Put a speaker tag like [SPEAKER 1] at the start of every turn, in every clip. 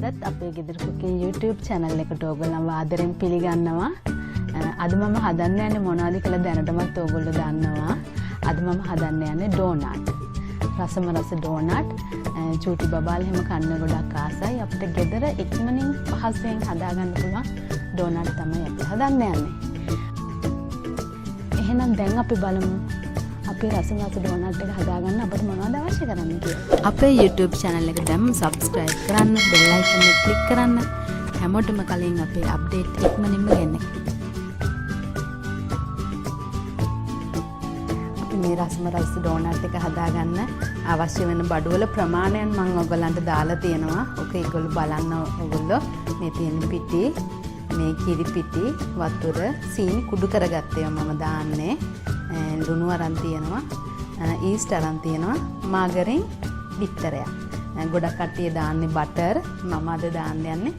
[SPEAKER 1] නැවතත් අපේ ගෙදර cooking YouTube channel එකට ඔයගොල්ලන්ව ආදරෙන් පිළිගන්නවා. අද මම හදන්න යන්නේ මොනවද කියලා දැනටමත් ඔයගොල්ලෝ දන්නවා. අද මම හදන්න යන්නේ ඩෝනට්. රසම රස ඩෝනට්. චූටි බබාලා හැම කන්න ගොඩක් ආසයි. අපිට ගෙදර ඉක්මනින් පහසුවෙන් හදාගන්න පුළුවන් ඩෝනට් තමයි අපි හදන්න යන්නේ. එහෙනම් දැන් අපි බලමු අපේ රසම රස ඩෝනට් එක හදාගන්න අපිට මොනවද අවශ්‍ය කරන්නේ කියලා. අපේ YouTube channel එක දැන් subscribe කරන්න, bell icon එක click කරන්න. හැමෝටම කලින් අපේ update ඉක්මනින්ම ගෙන්න. අපි මේ රසම රස ඩෝනට් එක හදාගන්න අවශ්‍ය වෙන බඩුවල ප්‍රමාණයන් මම ඔයගලන්ට දාලා තියෙනවා. ඔක ඒගොල්ලෝ බලන්න ඔයගොල්ලෝ මේ තියෙන පිටි, මේ කිරි පිටි, වතුර, සීනි කුඩු කරගත්තේ මම දාන්නේ. ලුණු අරන් තියෙනවා, ඊස්ට් අරන් තියෙනවා, මාගරින් බිත්තරයක්. ගොඩක් කට්ටිය දාන්නේ බටර්, මම අද දාන්න යන්නේ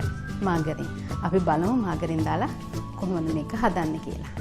[SPEAKER 1] මාගරින්. අපි බලමු මාගරින් දාලා කොහොමද මේක හදන්නේ කියලා.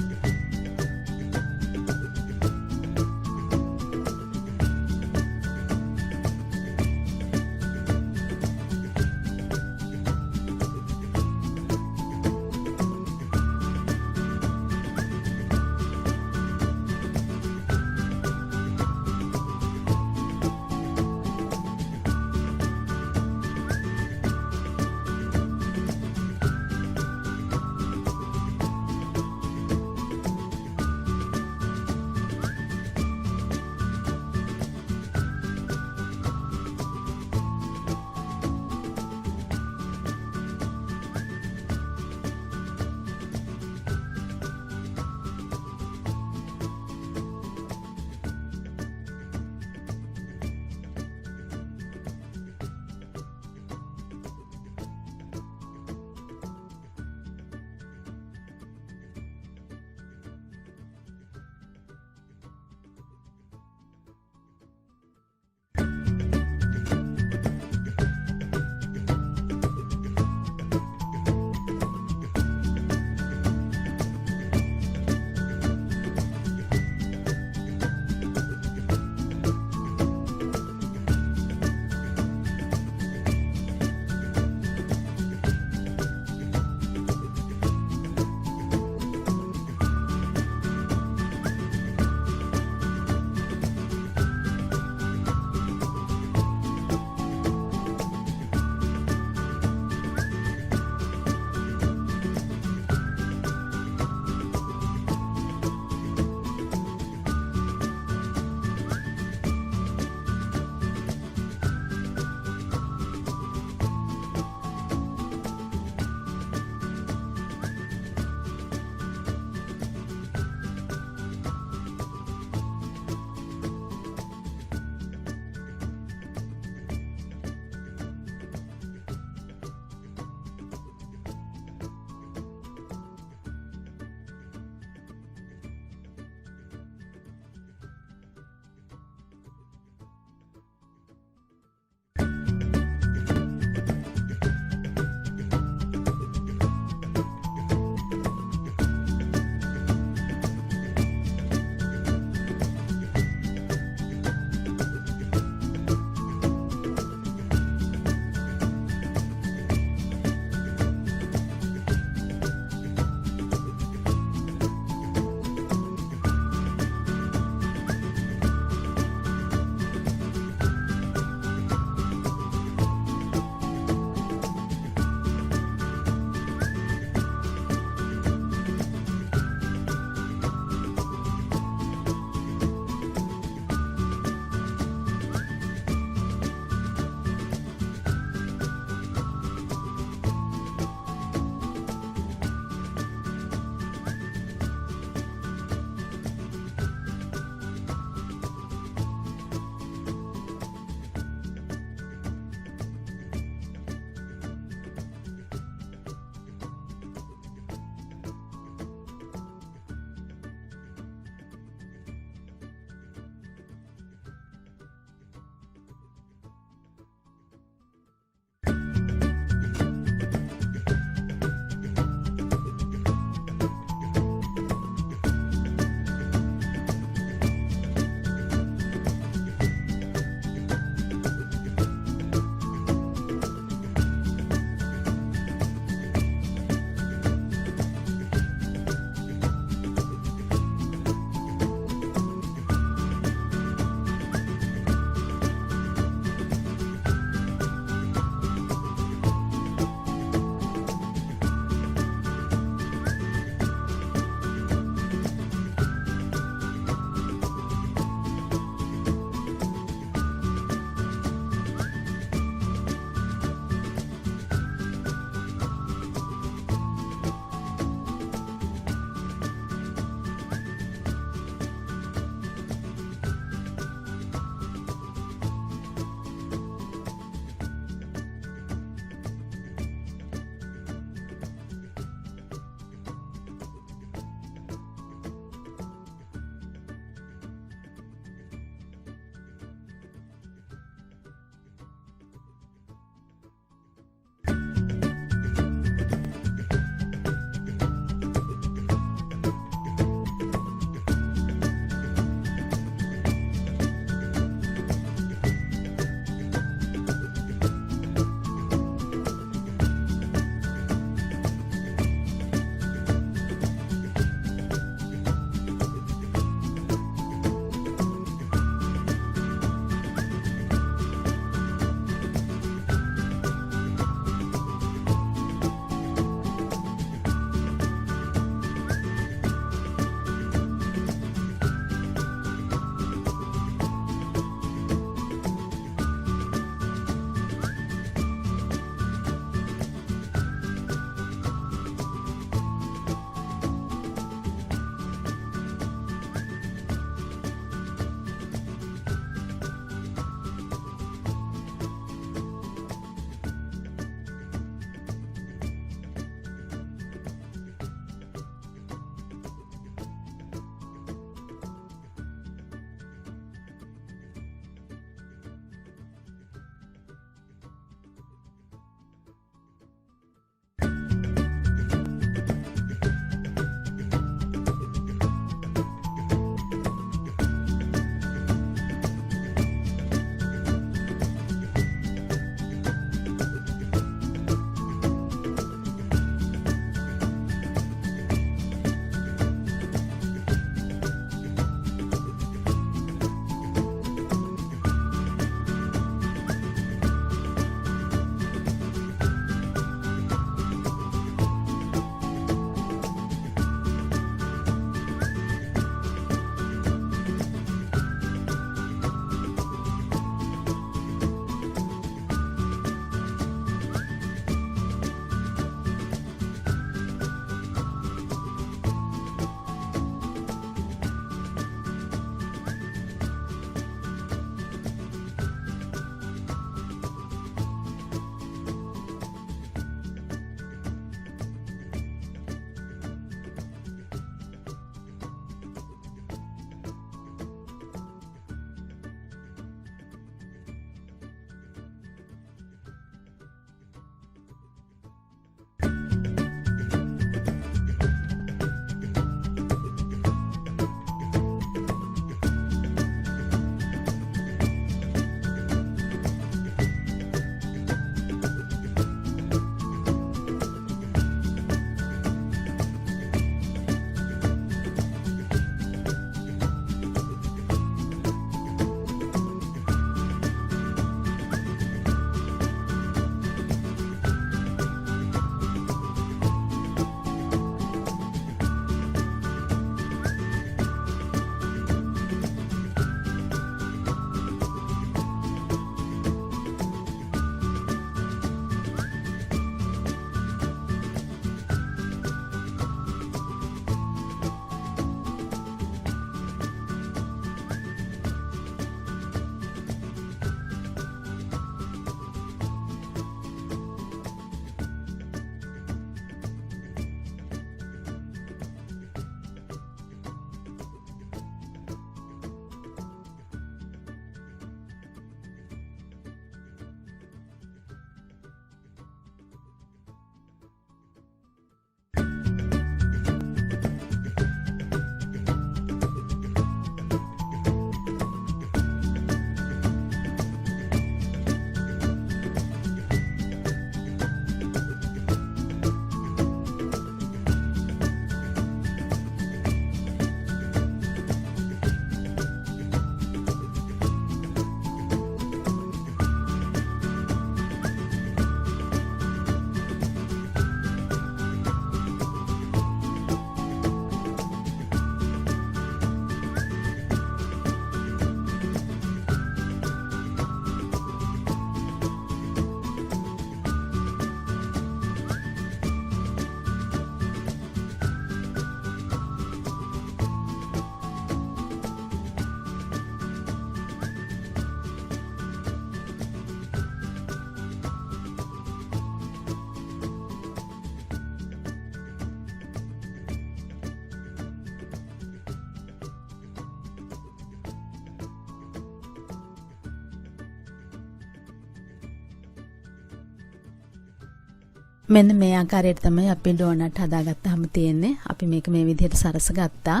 [SPEAKER 1] මෙන්න මේ ආකාරයට තමයි අපි ඩෝනට් හදාගත්තාම තියෙන්නේ. අපි මේක මේ විදිහට සරස ගත්තා.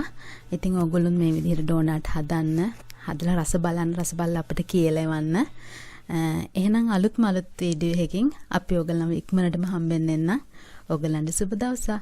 [SPEAKER 1] ඉතින් ඕගොල්ලෝ මේ විදිහට ඩෝනට් හදන්න. හදලා රස බලන්න, රස බලලා අපිට කියලා එවන්න. එහෙනම් අලුත් වීඩියෝ එකකින් අපි ඕගොල්ලන්ව ඉක්මනටම හම්බෙන්න එන්න. ඕගොල්ලන්ට සුබ දවසක්.